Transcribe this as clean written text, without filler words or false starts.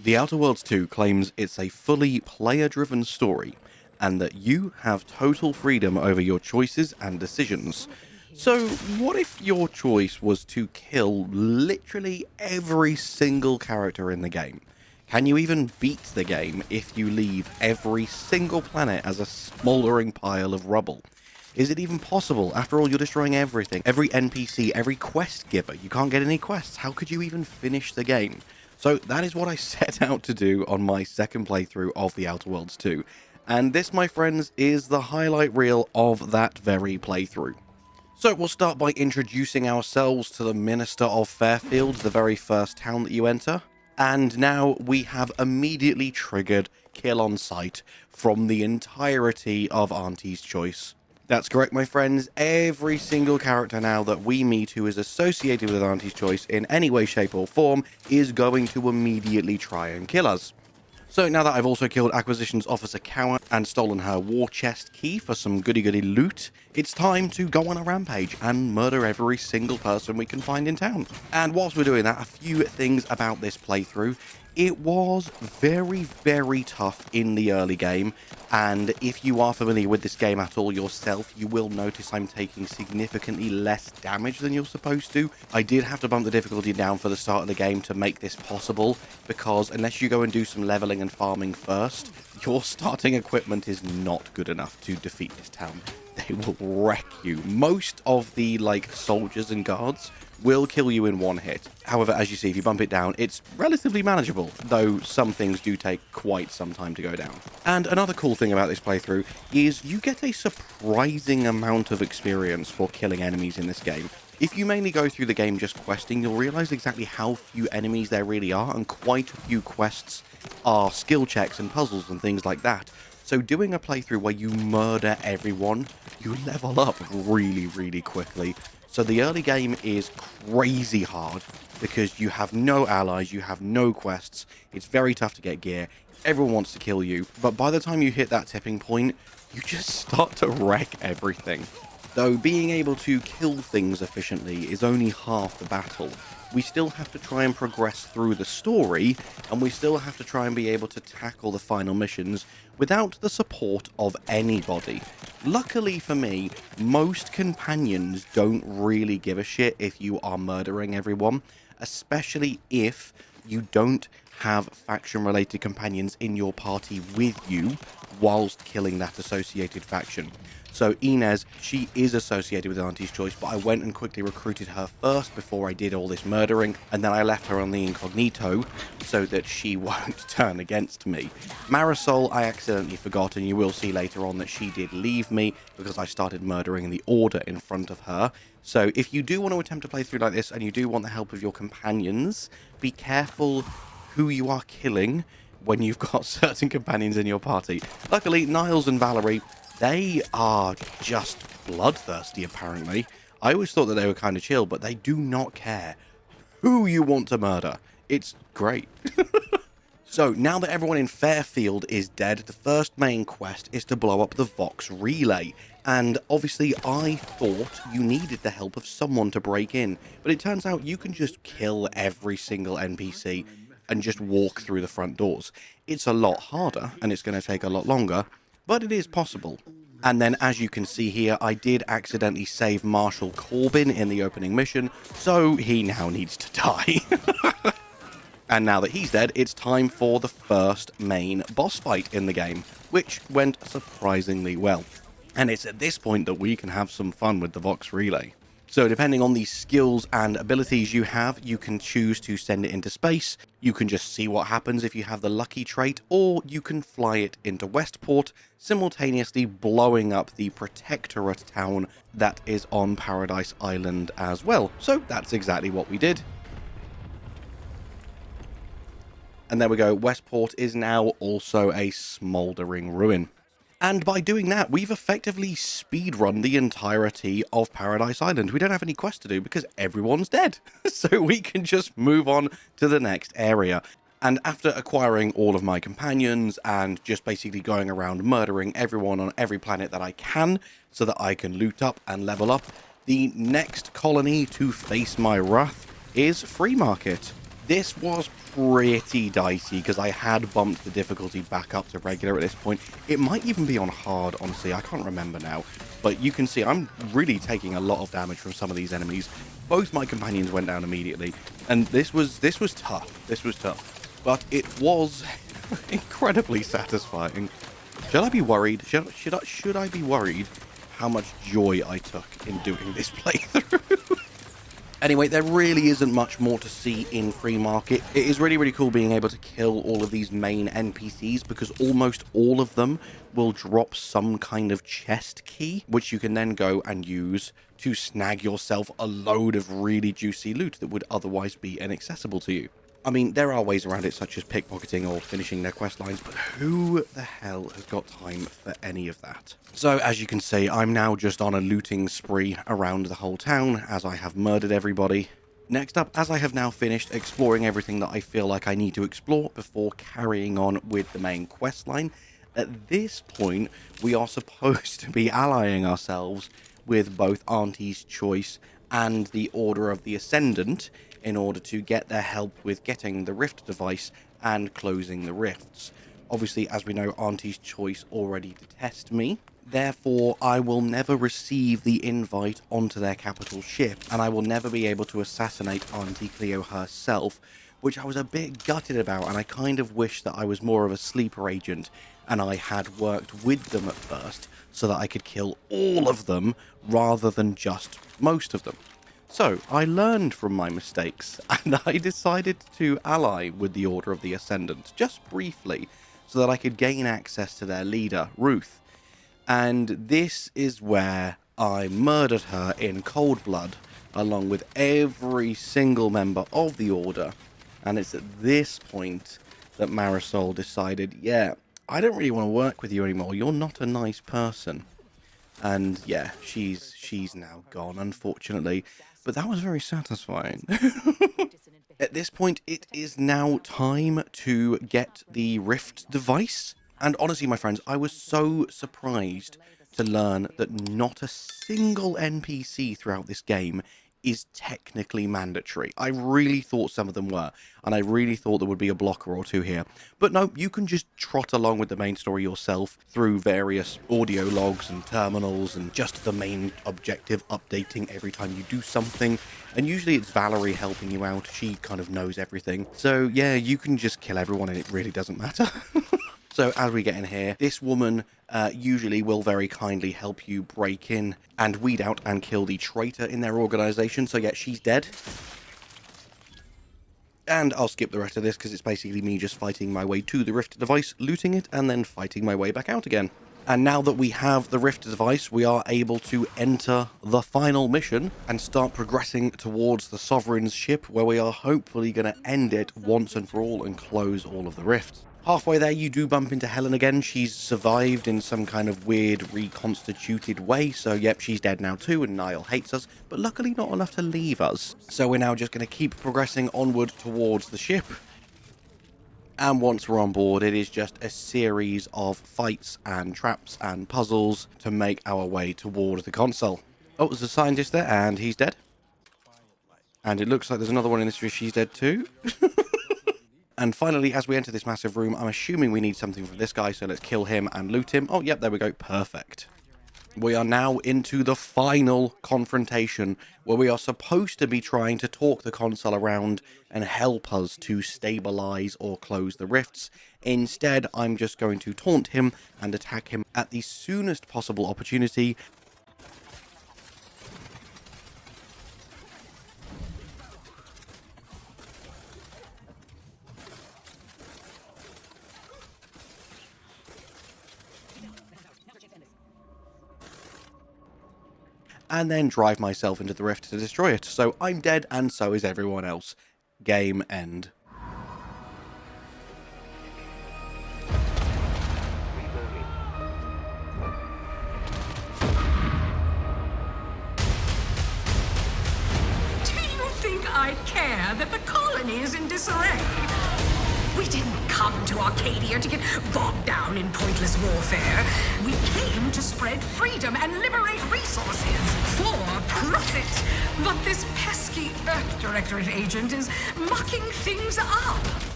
The Outer Worlds 2 claims it's a fully player-driven story, and that you have total freedom over your choices and decisions. So, what if your choice was to kill literally every single character in the game? Can you even beat the game if you leave every single planet as a smouldering pile of rubble? Is it even possible? After all, you're destroying everything. Every NPC, every quest giver. You can't get any quests. How could you even finish the game? So that is what I set out to do on my second playthrough of The Outer Worlds 2. And this, my friends, is the highlight reel of that very playthrough. So we'll start by introducing ourselves to the Minister of Fairfield, the very first town that you enter. And now we have immediately triggered kill on sight from the entirety of Auntie's Choice. That's correct, my friends. Every single character now that we meet who is associated with Auntie's Choice in any way, shape, or form is going to immediately try and kill us. So now that I've also killed Acquisitions Officer Cower and stolen her war chest key for some goody-goody loot, it's time to go on a rampage and murder every single person we can find in town. And whilst we're doing that, a few things about this playthrough. It was very, very tough in the early game, and if you are familiar with this game at all yourself, you will notice I'm taking significantly less damage than you're supposed to. I did have to bump the difficulty down for the start of the game to make this possible, because unless you go and do some leveling and farming first, your starting equipment is not good enough to defeat this town. They will wreck you. Most of the, soldiers and guards will kill you in one hit. However, as you see, if you bump it down, it's relatively manageable, though some things do take quite some time to go down. And another cool thing about this playthrough is you get a surprising amount of experience for killing enemies in this game. If you mainly go through the game just questing, you'll realize exactly how few enemies there really are, and quite a few quests are skill checks and puzzles and things like that. So doing a playthrough where you murder everyone, you level up really, really quickly. So the early game is crazy hard because you have no allies, you have no quests, it's very tough to get gear, everyone wants to kill you, but by the time you hit that tipping point, you just start to wreck everything. Though being able to kill things efficiently is only half the battle. We still have to try and progress through the story, and we still have to try and be able to tackle the final missions without the support of anybody. Luckily for me, most companions don't really give a shit if you are murdering everyone, especially if you don't have faction-related companions in your party with you whilst killing that associated faction. So Inez, she is associated with Auntie's Choice, but I went and quickly recruited her first before I did all this murdering, and then I left her on the incognito so that she won't turn against me. Marisol, I accidentally forgot, and you will see later on that she did leave me because I started murdering the Order in front of her. So if you do want to attempt to play through like this and you do want the help of your companions, be careful who you are killing when you've got certain companions in your party. Luckily, Niles and Valerie, they are just bloodthirsty, apparently. I always thought that they were kind of chill, but they do not care who you want to murder. It's great. So, now that everyone in Fairfield is dead, the first main quest is to blow up the Vox relay. And obviously, I thought you needed the help of someone to break in. But it turns out you can just kill every single NPC and just walk through the front doors. It's a lot harder, and it's going to take a lot longer, but it is possible. And then, as you can see here, I did accidentally save Marshal Corbin in the opening mission, so he now needs to die. And now that he's dead, it's time for the first main boss fight in the game, which went surprisingly well. And it's at this point that we can have some fun with the Vox relay. So depending on the skills and abilities you have, you can choose to send it into space, you can just see what happens if you have the lucky trait, or you can fly it into Westport, simultaneously blowing up the Protectorate town that is on Paradise Island as well. So that's exactly what we did. And there we go, Westport is now also a smouldering ruin. And by doing that, we've effectively speedrun the entirety of Paradise Island. We don't have any quests to do because everyone's dead. So we can just move on to the next area. And after acquiring all of my companions and just basically going around murdering everyone on every planet that I can so that I can loot up and level up, the next colony to face my wrath is Free Market. This was pretty dicey because I had bumped the difficulty back up to regular at this point. It might even be on hard, honestly. I can't remember now. But you can see I'm really taking a lot of damage from some of these enemies. Both my companions went down immediately. And this was tough. This was tough. But it was incredibly satisfying. Should I be worried? Should I be worried how much joy I took in doing this playthrough? Anyway, there really isn't much more to see in Free Market. It is really, really cool being able to kill all of these main NPCs because almost all of them will drop some kind of chest key, which you can then go and use to snag yourself a load of really juicy loot that would otherwise be inaccessible to you. I mean, there are ways around it, such as pickpocketing or finishing their quest lines, but who the hell has got time for any of that? So, as you can see, I'm now just on a looting spree around the whole town, as I have murdered everybody. Next up, as I have now finished exploring everything that I feel like I need to explore before carrying on with the main quest line, at this point, we are supposed to be allying ourselves with both Auntie's Choice and the Order of the Ascendant, in order to get their help with getting the rift device and closing the rifts. Obviously, as we know, Auntie's Choice already detest me. Therefore, I will never receive the invite onto their capital ship, and I will never be able to assassinate Auntie Cleo herself, which I was a bit gutted about, and I kind of wish that I was more of a sleeper agent, and I had worked with them at first, so that I could kill all of them, rather than just most of them. So, I learned from my mistakes, and I decided to ally with the Order of the Ascendant, just briefly, so that I could gain access to their leader, Ruth. And this is where I murdered her in cold blood, along with every single member of the Order. And it's at this point that Marisol decided, yeah, I don't really want to work with you anymore, you're not a nice person. And yeah, she's now gone, unfortunately. But that was very satisfying. At this point, it is now time to get the Rift device. And honestly, my friends, I was so surprised to learn that not a single NPC throughout this game is technically mandatory. I really thought some of them were, and I really thought there would be a blocker or two here. But no, you can just trot along with the main story yourself through various audio logs and terminals and just the main objective updating every time you do something. And usually it's Valerie helping you out. She kind of knows everything. So yeah, you can just kill everyone and it really doesn't matter. So as we get in here, this woman usually will very kindly help you break in and weed out and kill the traitor in their organization. So yeah, she's dead. And I'll skip the rest of this because it's basically me just fighting my way to the Rift device, looting it, and then fighting my way back out again. And now that we have the Rift device, we are able to enter the final mission and start progressing towards the Sovereign's ship, where we are hopefully going to end it once and for all and close all of the rifts. Halfway there, you do bump into Helen again. She's survived in some kind of weird reconstituted way. So, yep, she's dead now too, and Niall hates us. But luckily not enough to leave us. So we're now just going to keep progressing onward towards the ship. And once we're on board, it is just a series of fights and traps and puzzles to make our way towards the console. Oh, there's a scientist there, and he's dead. And it looks like there's another one in this room. She's dead too. And finally, as we enter this massive room, I'm assuming we need something from this guy, so let's kill him and loot him. Oh, yep, there we go. Perfect. We are now into the final confrontation, where we are supposed to be trying to talk the console around and help us to stabilize or close the rifts. Instead, I'm just going to taunt him and attack him at the soonest possible opportunity. And then drive myself into the rift to destroy it. So I'm dead, and so is everyone else. Game end. Do you think I care that the colony is in disarray? We didn't come come to Arcadia to get bogged down in pointless warfare. We came to spread freedom and liberate resources for profit. But this pesky Earth Directorate agent is mucking things up.